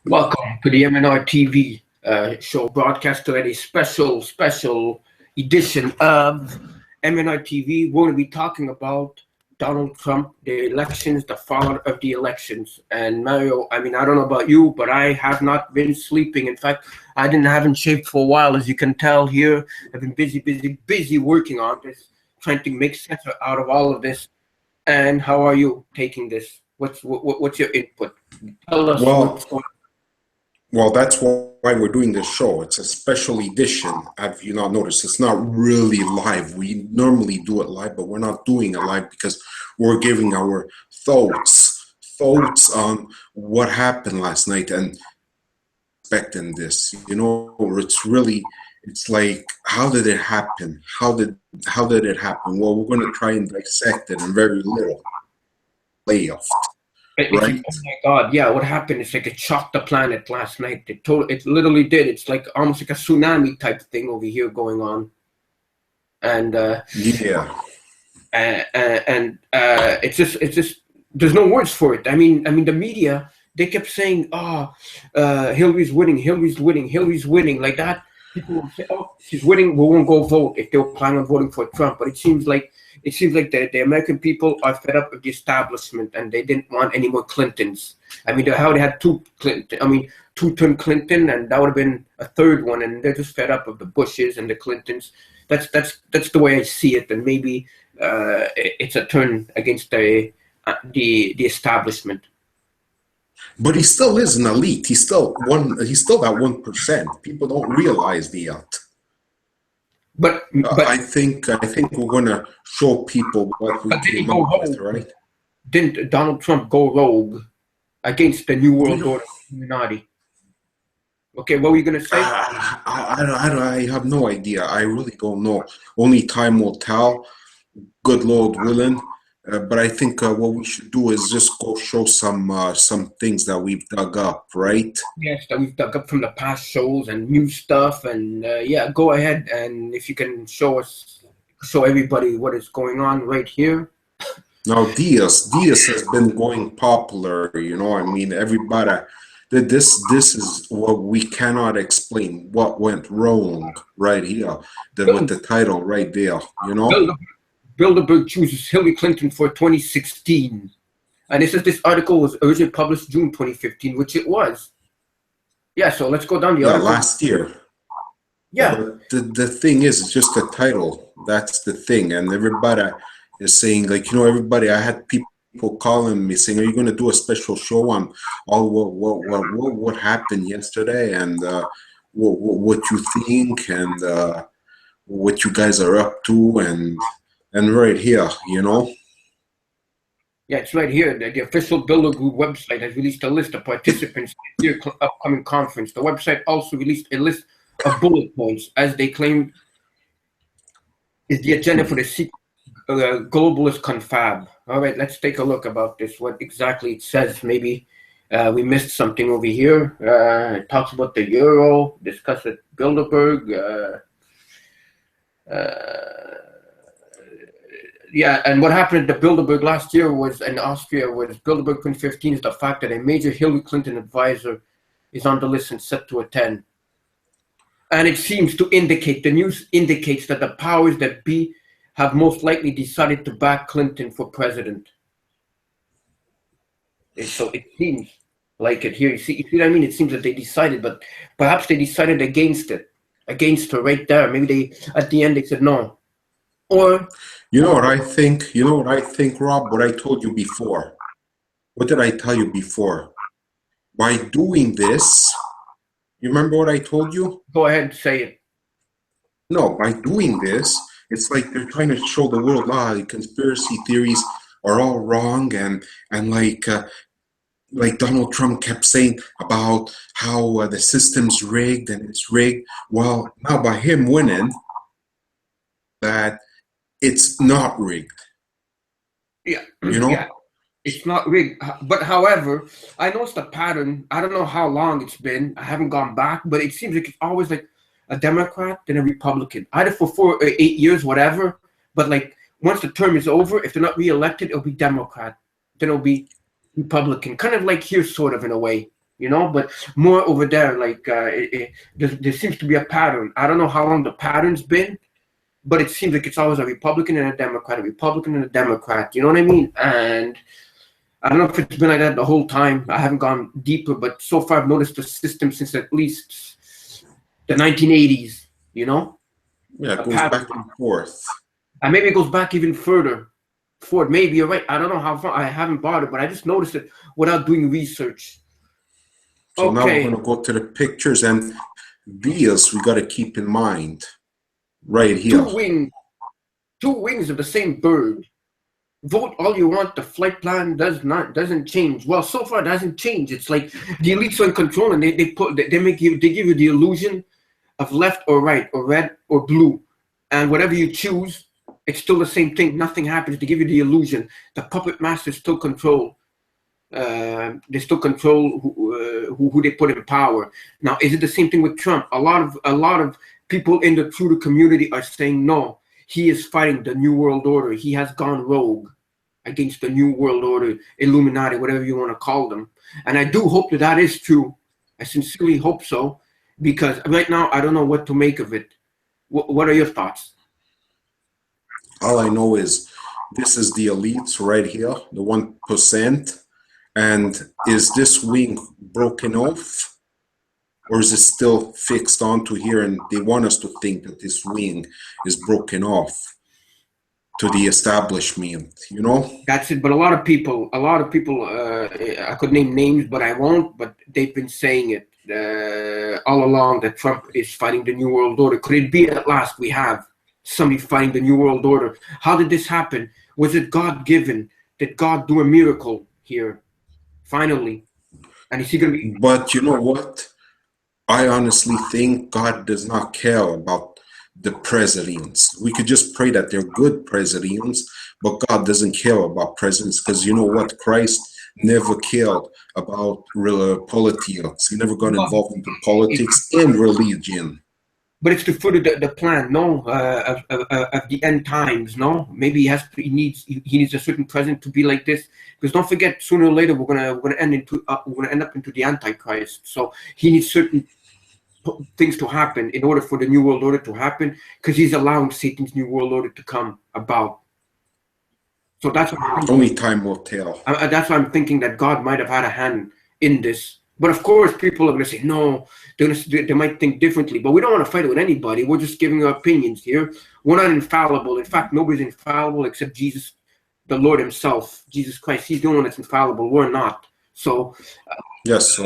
Welcome to the MnRTV show, broadcast to a special edition of MnRTV. We're going to be talking about Donald Trump, the elections, the fallout of the elections. And Mario, I don't know about you, but I have not been sleeping. In fact, I haven't shaved for a while, as you can tell here. I've been busy working on this, trying to make sense out of all of this. And how are you taking this? What's your input? Tell us what's going on. Well, that's why we're doing this show. It's a special edition. Have you not noticed? It's not really live. We normally do it live, but we're not doing it live because we're giving our thoughts on what happened last night and expecting this. It's like, how did it happen? How did it happen? Well, we're going to try and dissect it in very little layoff. Right. Oh my God! Yeah, what happened? It's like it shocked the planet last night. It literally did. It's like almost like a tsunami type thing over here going on, and it's just there's no words for it. I mean, the media, they kept saying, Hillary's winning, like that. People will say, oh, she's winning, we won't go vote if they were planning on voting for Trump. But it seems like the American people are fed up with the establishment and they didn't want any more Clintons. They had two-term Clinton, and that would have been a third one, and they're just fed up of the Bushes and the Clintons. That's the way I see it, and maybe it's a turn against the establishment. But he still is an elite. He's still that 1%. People don't realize that. But I think we're gonna show people what we came up with, right? Didn't Donald Trump go rogue against the New World Order Illuminati? Okay, what were you gonna say? I have no idea. I really don't know. Only time will tell. Good Lord willing. But I think what we should do is just go show some things that we've dug up, right? Yes, that we've dug up from the past shows and new stuff, and go ahead, and if you can show everybody what is going on right here. Now, Diaz has been going popular. Everybody. This is what we cannot explain. What went wrong right here? With the title right there. Bilderberg chooses Hillary Clinton for 2016. And this article was originally published June 2015, which it was. Yeah, so let's go down the article. Last year. Yeah. But the thing is, it's just the title. That's the thing. And everybody is saying, everybody, I had people calling me saying, are you going to do a special show on all what happened yesterday and what you think and what you guys are up to and right here, Yeah, it's right here. The official Bilderberg Group website has released a list of participants in their upcoming conference. The website also released a list of bullet points, as they claimed is the agenda for the secret globalist confab. All right, let's take a look about this, what exactly it says. Maybe we missed something over here. It talks about the euro, discuss it, Bilderberg, and what happened at the Bilderberg last year in Austria was Bilderberg 2015 is the fact that a major Hillary Clinton advisor is on the list and set to attend. And it seems to indicate, the news indicates that the powers that be have most likely decided to back Clinton for president. So it seems like it here. You see what I mean? It seems that they decided, but perhaps they decided against her right there. Maybe at the end they said no. Or you know what I think, Rob, what I told you before. What did I tell you before? By doing this, you remember what I told you? Go ahead and say it. No, by doing this, it's like they're trying to show the world, conspiracy theories are all wrong, and like Donald Trump kept saying about how the system's rigged and it's rigged. Well, now by him winning, that it's not rigged. Yeah. Yeah. It's not rigged. But however, I noticed a pattern. I don't know how long it's been. I haven't gone back, but it seems like it's always like a Democrat, then a Republican. Either for 4 or 8 years, whatever. But like once the term is over, if they're not reelected, it'll be Democrat. Then it'll be Republican, kind of like here, sort of in a way, you know, but more over there. Like there seems to be a pattern. I don't know how long the pattern's been, but it seems like it's always a Republican and a Democrat, a Republican and a Democrat. You know what I mean? And I don't know if it's been like that the whole time. I haven't gone deeper, but so far I've noticed the system since at least the 1980s. You know? Yeah, it goes back and forth. And maybe it goes back even further. Forward. Maybe you're right. I don't know how far. I haven't bothered, but I just noticed it without doing research. So now we're going to go to the pictures, and these we got to keep in mind right here. Two wings of the same bird. Vote all you want. The flight plan doesn't change. Well, so far it hasn't changed. It's like the elites are in control, and they give you the illusion of left or right or red or blue, and whatever you choose, it's still the same thing. Nothing happens. They give you the illusion. The puppet masters still control. They still control who they put in power. Now, is it the same thing with Trump? A lot of people in the Trudeau community are saying no. He is fighting the New World Order. He has gone rogue against the New World Order, Illuminati, whatever you want to call them. And I do hope that is true. I sincerely hope so, because right now I don't know what to make of it. What are your thoughts? All I know is this is the elites right here, the 1%. And is this wing broken off, or is it still fixed onto here? And they want us to think that this wing is broken off to the establishment, you know? That's it. But a lot of people, I could name names, but I won't, but they've been saying it all along that Trump is fighting the New World Order. Could it be at last we have somebody fighting the New World Order? How did this happen? Was it God-given? Did God do a miracle here? Finally. And is he going to be... But you know what? I honestly think God does not care about the presidents. We could just pray that they're good presidents, but God doesn't care about presidents, because you know what? Christ never cared about politics. He never got involved into politics and religion. But it's to further the plan, no, of the end times, no. Maybe he needs a certain president to be like this, because don't forget, sooner or later we're gonna end up into the Antichrist. So he needs certain things to happen in order for the New World Order to happen, because he's allowing Satan's New World Order to come about. So that's what only time will tell. That's why I'm thinking that God might have had a hand in this. But of course, people are going to say, no, they might think differently. But we don't want to fight with anybody. We're just giving our opinions here. We're not infallible. In fact, nobody's infallible except Jesus, the Lord himself, Jesus Christ. He's the only one that's infallible. We're not. So, yes,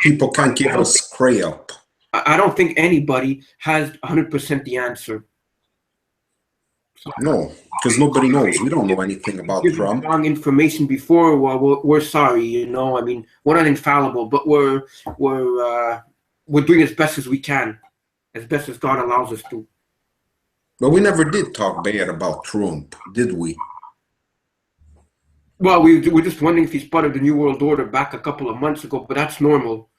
people can't give us crap. I don't think anybody has 100% the answer. No, because nobody knows. We don't know anything about Trump. Wrong information before. Well, we're sorry. You know, I mean, we're not infallible, but we're doing as best as we can, as best as God allows us to. But we never did talk bad about Trump, did we? Well, we're just wondering if he's part of the New World Order back a couple of months ago, but that's normal.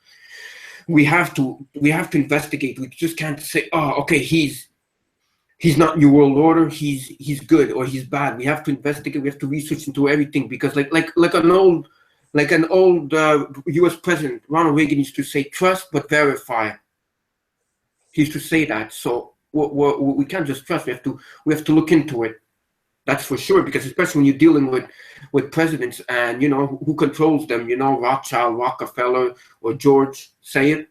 We have to investigate. We just can't say, oh, okay, he's not New World Order, he's good or he's bad. We have to investigate, we have to research into everything, because like an old US President, Ronald Reagan, used to say, trust but verify. He used to say that. So we can't just trust, we have to look into it. That's for sure, because especially when you're dealing with presidents and, you know, who controls them, you know, Rothschild, Rockefeller, or George, say it?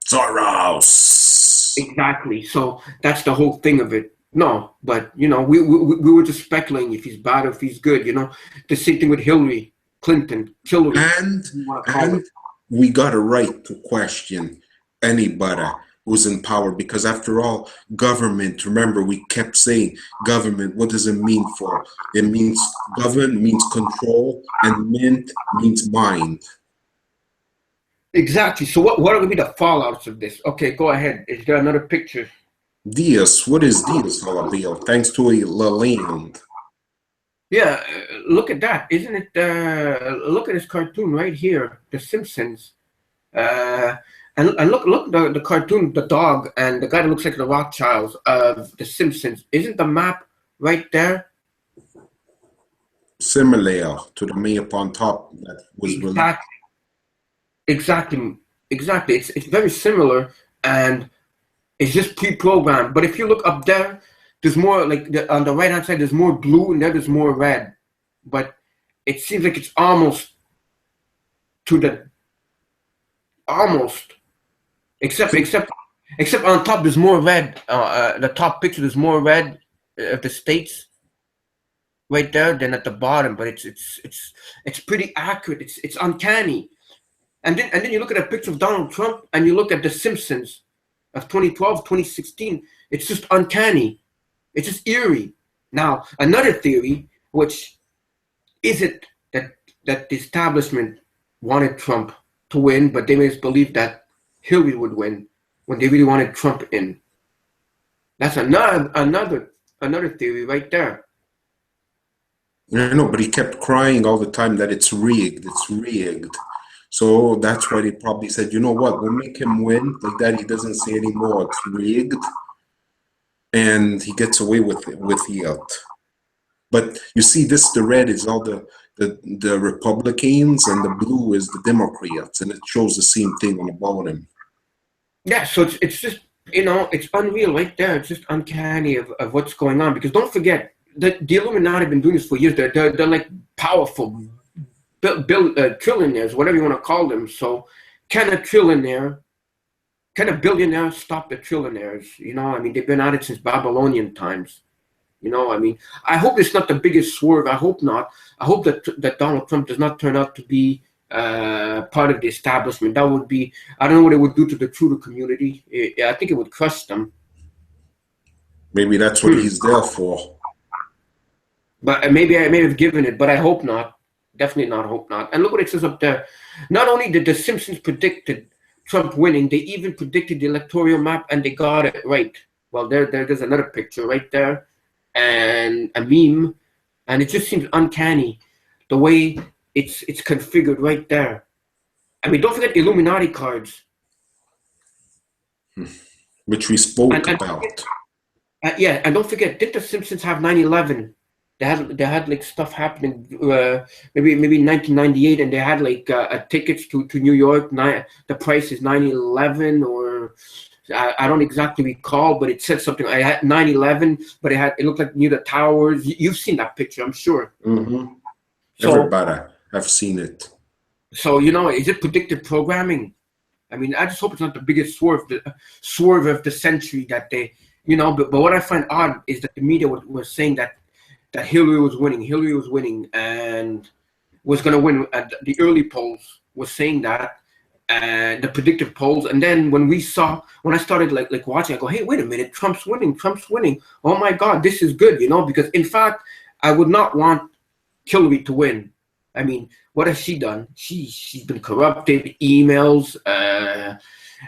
Soros. Exactly. So that's the whole thing of it. No, but, you know, we were just speculating if he's bad or if he's good, you know. The same thing with Hillary Clinton. And we got a right to question anybody who's in power, because after all, government, remember, we kept saying government, what does it mean for? It means govern means control, and mint means mind. Exactly. So what are going to be the fallouts of this? Okay, go ahead. Is there another picture? Diaz, what is Diaz all about? Thanks to a land. Yeah, look at that. Isn't it? Look at this cartoon right here, The Simpsons. And look the cartoon, the dog, and the guy that looks like the Rothschilds of The Simpsons. Isn't the map right there? similar to the me up on top that was released. Exactly. It's very similar, and it's just pre-programmed. But if you look up there, there's more like on the right hand side. There's more blue, and there's more red. But it seems like it's almost to the except on top there's more red. The top picture there's more red of the states right there than at the bottom. But it's pretty accurate. It's uncanny. And then you look at a picture of Donald Trump and you look at The Simpsons of 2012, 2016. It's just uncanny. It's just eerie. Now, another theory, which is it that the establishment wanted Trump to win, but they made us believe that Hillary would win when they really wanted Trump in. That's another theory right there. I know, but he kept crying all the time that it's rigged. So that's why they probably said, you know what, we'll make him win like that. He doesn't say anymore it's rigged, and he gets away with it. But you see, the red is all the Republicans, and the blue is the Democrats, and it shows the same thing on the bottom. Yeah, so it's just, it's unreal right there. It's just uncanny of what's going on, because don't forget that the Illuminati have been doing this for years. They're like powerful trillionaires, whatever you want to call them. So can a billionaire stop the trillionaires? They've been at it since Babylonian times. I hope it's not the biggest swerve. I hope not. I hope that Donald Trump does not turn out to be part of the establishment. That would be, I don't know what it would do to the Trudeau community. I think it would crush them. Maybe that's what he's there for. But maybe I may have given it, but I hope not. Definitely not, hope not. And look what it says up there. Not only did the Simpsons predicted Trump winning, they even predicted the electoral map, and they got it right. Well, there's another picture right there, and a meme, and it just seems uncanny the way it's configured right there. Don't forget Illuminati cards, which we spoke about. Yeah, and don't forget, did the Simpsons have 9/11? They had like stuff happening, maybe in 1998, and they had like tickets to New York. The price is 9/11, or I don't exactly recall, but it said something. I had 9/11, but it looked like near the towers. You've seen that picture, I'm sure. Mm-hmm. So, everybody, I've seen it. So is it predictive programming? I just hope it's not the biggest swerve of the century that they, But what I find odd is that the media was saying that Hillary was winning, and was going to win. The early polls was saying that, and the predictive polls. And then when I started like watching, I go, hey, wait a minute, Trump's winning. Oh my God, this is good, because in fact, I would not want Hillary to win. What has she done? She's been corrupted, emails,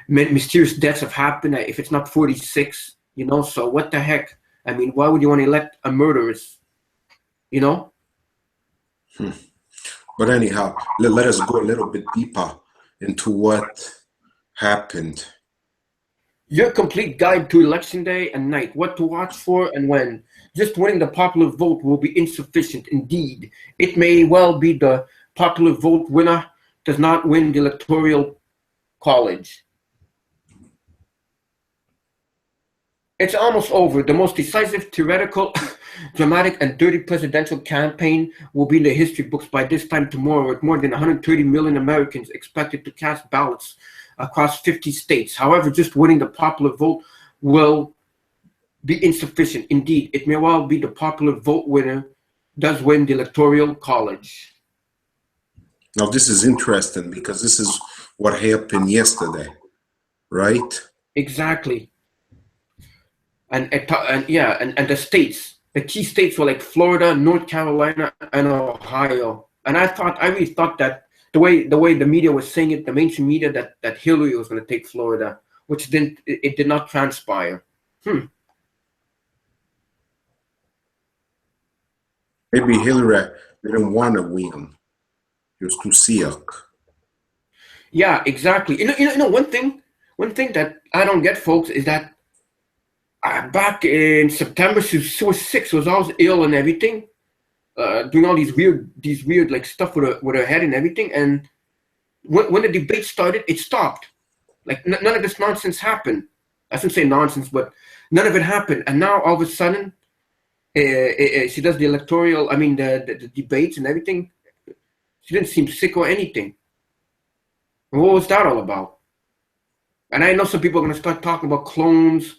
mysterious deaths have happened. If it's not 46, so what the heck? Why would you want to elect a murderess? But anyhow, let us go a little bit deeper into what happened. Your complete guide to election day and night, what to watch for and when. Just winning the popular vote will be insufficient. Indeed, it may well be the popular vote winner does not win the electoral college. It's almost over. The most decisive, theoretical, dramatic, and dirty presidential campaign will be in the history books by this time tomorrow, with more than 130 million Americans expected to cast ballots across 50 states. However, just winning the popular vote will be insufficient. Indeed, it may well be the popular vote winner does win the electoral college. Now, this is interesting because this is what happened yesterday, right? Exactly. And the states, the key states were like Florida, North Carolina, and Ohio. And I really thought that the way the media was saying it, the mainstream media, that Hillary was going to take Florida, which it did not transpire. Maybe Hillary didn't want to win. He was too sick. Yeah, exactly. One thing that I don't get, folks, is that back in September, she was sick, she was always ill and everything. doing all these weird like stuff with her head and everything. And when the debate started, it stopped. Like none of this nonsense happened. I shouldn't say nonsense, but none of it happened. And now all of a sudden, she does the electoral. I mean, the debates and everything. She didn't seem sick or anything. And what was that all about? And I know some people are going to start talking about clones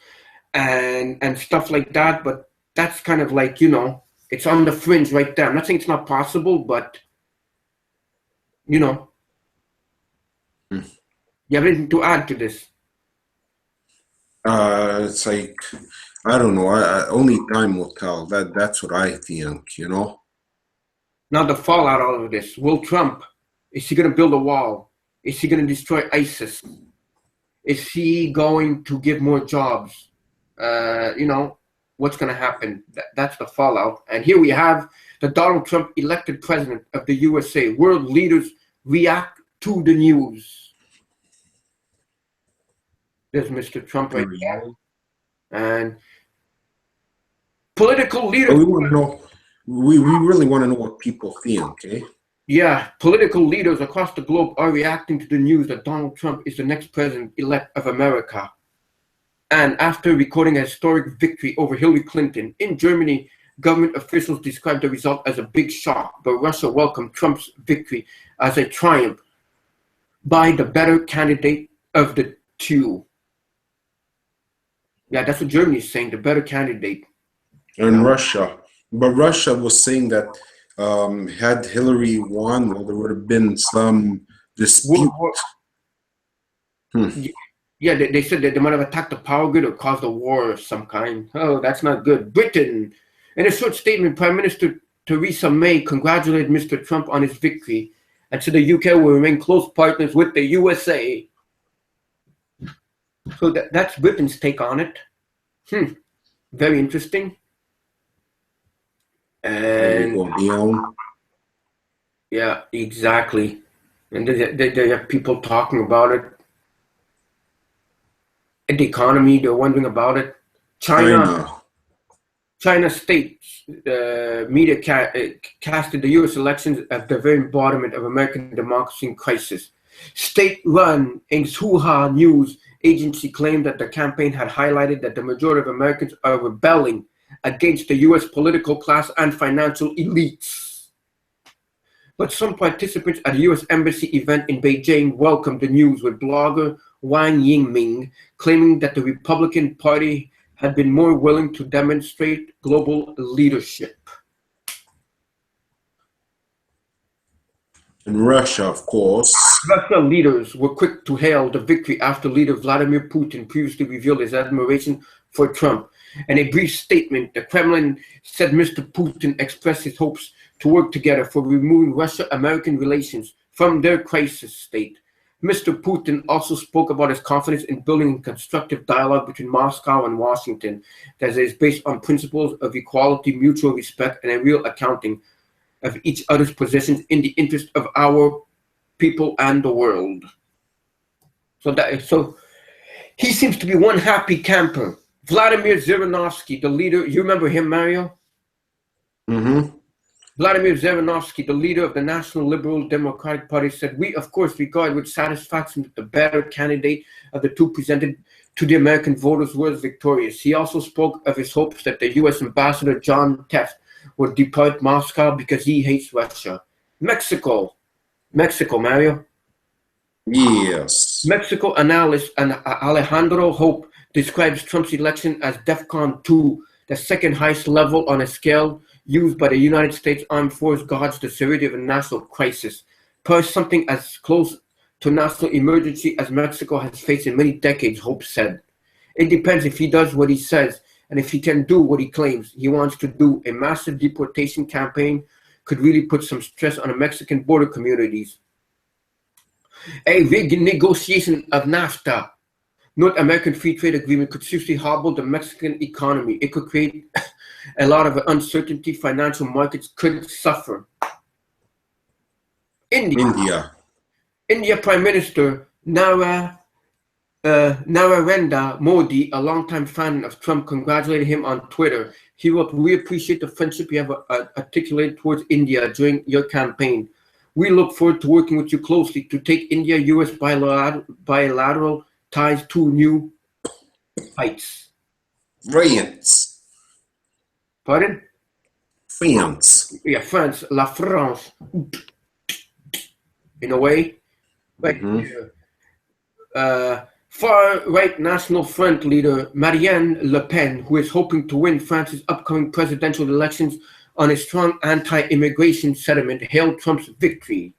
and stuff like that, but that's kind of like, you know, it's on the fringe right there. I'm not saying it's not possible, but, you know. You have anything to add to this? It's like, I don't know. Only time will tell. That's what I think, you know. Now the fallout out of this. Will Trump, is he going to build a wall? Is he going to destroy ISIS? Is he going to give more jobs? You know, what's going to happen? That's the fallout. And here we have the Donald Trump elected president of the USA. World leaders react to the news. There's Mr. Trump right there. And political leaders. We want to know. We really want to know what people think, okay? Yeah, political leaders across the globe are reacting to the news that Donald Trump is the next president-elect of America. And after recording a historic victory over Hillary Clinton in Germany, government officials described the result as a big shock, but Russia welcomed Trump's victory as a triumph by the better candidate of the two. Yeah, that's what Germany is saying, the better candidate. And Russia. But Russia was saying that had Hillary won, well, there would have been some dispute. Yeah, they said that they might have attacked the power grid or caused a war of some kind. Oh, that's not good. Britain. In a short statement, Prime Minister Theresa May congratulated Mr. Trump on his victory and said the UK will remain close partners with the USA. So that's Britain's take on it. Very interesting. And yeah, exactly. And they have people talking about it. And the economy, they're wondering about it. China state media casted the U.S. elections at the very embodiment of American democracy in crisis. State-run Xinhua News Agency claimed that the campaign had highlighted that the majority of Americans are rebelling against the U.S. political class and financial elites. But some participants at a U.S. Embassy event in Beijing welcomed the news, with blogger Wang Yingming claiming that the Republican Party had been more willing to demonstrate global leadership. In Russia, of course. Russia leaders were quick to hail the victory after leader Vladimir Putin previously revealed his admiration for Trump. In a brief statement, the Kremlin said Mr. Putin expressed his hopes to work together for removing Russia-American relations from their crisis state. Mr. Putin also spoke about his confidence in building a constructive dialogue between Moscow and Washington that is based on principles of equality, mutual respect, and a real accounting of each other's positions in the interest of our people and the world. So he seems to be one happy camper. Vladimir Zhirinovsky, the leader, you remember him, Mario? Mm-hmm. Vladimir Zhirinovsky, the leader of the National Liberal Democratic Party, said, "We, of course, regard with satisfaction that the better candidate of the two presented to the American voters was victorious." He also spoke of his hopes that the U.S. Ambassador John Teft would depart Moscow because he hates Russia. Mexico, Mario? Yes. Mexico analyst Alejandro Hope describes Trump's election as DEFCON 2, the second highest level on a scale used by the United States Armed Forces gauge the severity of a national crisis, perhaps something as close to national emergency as Mexico has faced in many decades, Hope said. It depends if he does what he says, and if he can do what he claims he wants to do. A massive deportation campaign could really put some stress on the Mexican border communities. A renegotiation of NAFTA, North American Free Trade Agreement, could seriously hobble the Mexican economy. It could create a lot of uncertainty. Financial markets could suffer. India Prime Minister Narendra Modi, a longtime fan of Trump, congratulated him on Twitter. He wrote, "We appreciate the friendship you have articulated towards India during your campaign. We look forward to working with you closely to take India-US bilateral ties to new heights." France. Pardon? France. Yeah, France, La France, in a way. Right. Far-right National Front leader Marine Le Pen, who is hoping to win France's upcoming presidential elections on a strong anti-immigration sentiment, hailed Trump's victory.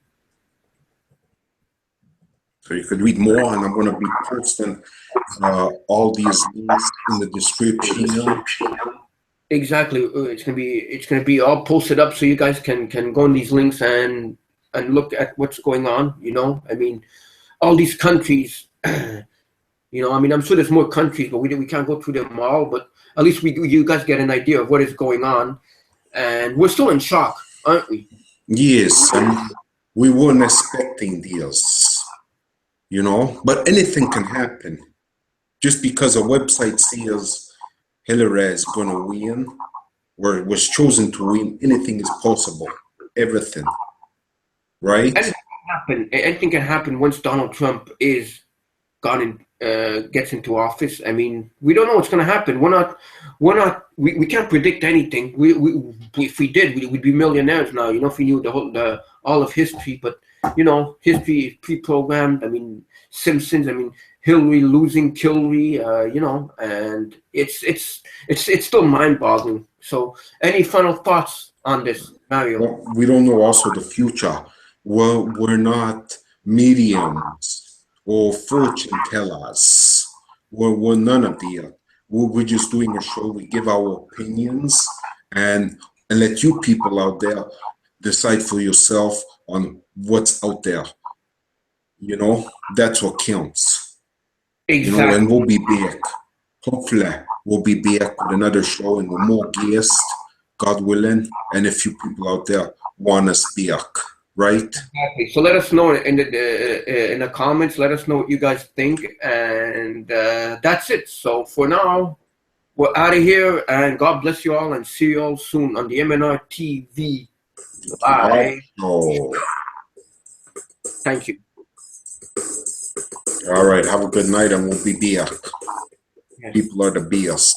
So you could read more, and I'm going to be posting all these links in the description. Exactly, it's gonna be all posted up so you guys can go on these links and look at what's going on. You know, I mean, all these countries. You know, I mean, I'm sure there's more countries, but we can't go through them all. But at least you guys get an idea of what is going on, and we're still in shock, aren't we? Yes, and we weren't expecting this, you know. But anything can happen. Just because a website says Hillary is going to win, or was chosen to win, anything is possible. Everything, right? Anything can happen once Donald Trump is gone and gets into office. I mean, we don't know what's going to happen. We can't predict anything. If we did, we'd be millionaires now. You know, if we knew all of history. But you know, history is pre-programmed. I mean, Simpsons. I mean, Hillary losing Hillary. You know, and it's still mind-boggling. So, any final thoughts on this, Mario? Well, we don't know also the future. Well, we're not mediums or fortune tellers. We're none of the. We're just doing a show. We give our opinions and let you people out there decide for yourself on what's out there. You know, that's what counts. Exactly. You know, and we'll be back. Hopefully, we'll be back with another show and with more guests, God willing, and a few people out there want us back. Right. Exactly. So let us know in the comments. Let us know what you guys think, and that's it. So for now, we're out of here, and God bless you all, and see you all soon on the MnRTV Live Show. Thank you. All right. Have a good night, and we'll be back. Yes. People are the best.